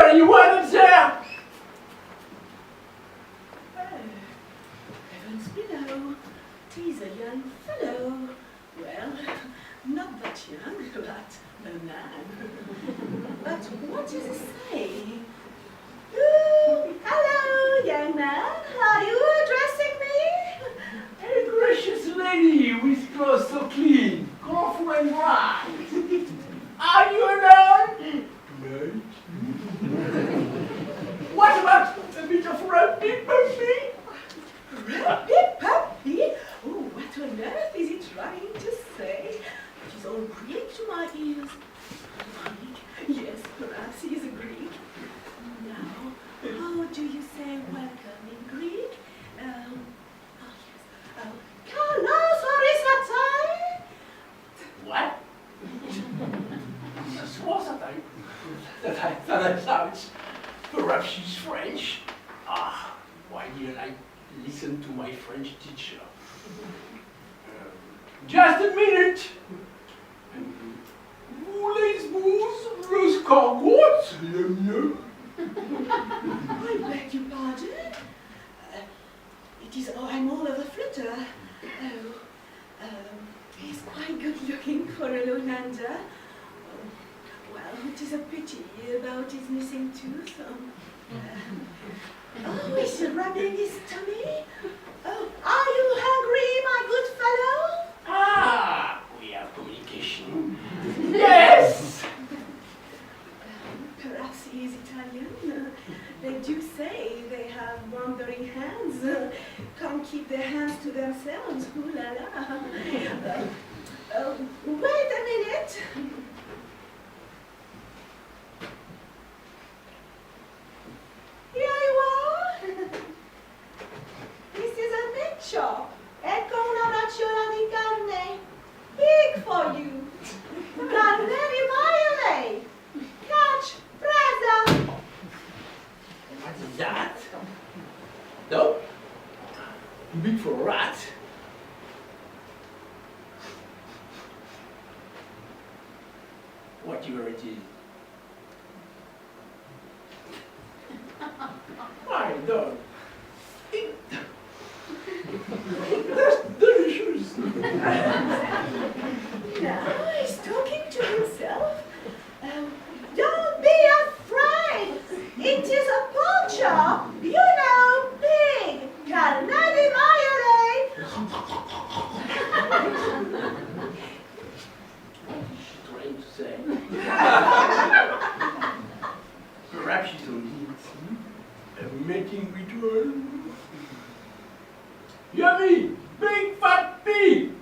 anyone up there? Heavens below, 'tis a young fellow. Well, not that young, but a man. But what does it say? Ooh, hello, young man. Are you addressing me? A gracious lady with clothes so clean, colorful and bright. Are you alone? No. What about a bit of rugby puppy? Rugby puppy? Oh, what on earth is he trying to say? It is all Greek to my ears. Greek? Yes, perhaps he is a Greek. Now, how do you say welcome in Greek? Kalos horizontale? What? This was that I thought perhaps she's French. Ah, why didn't I listen to my French teacher? Just a minute. Voulez-vous l'escargot, le mieux? I beg your pardon? I'm all of a flutter. He's quite good looking for a Lonander. Well, it is a pity about his missing tooth. He's rubbing his tummy. Oh, are you hungry, my good fellow? Ah, we have communication. Yes! Perhaps he is Italian. They do say they have wandering hands. Can't keep their hands to themselves. Ooh la la. Wait a minute. Here you are. This is a meat shop. Ecco una racciola di carne. Big for you. Carne di maiale. Catch, presa. What is that? No? Too big for a rat. Whatever it is. My dog. That's delicious. Now he's talking to himself. Don't be afraid. It is a pork chop. You know, big. Carne di maiale. She's trying to say. Perhaps she's on it. A mating ritual. Yummy! Big fat pig!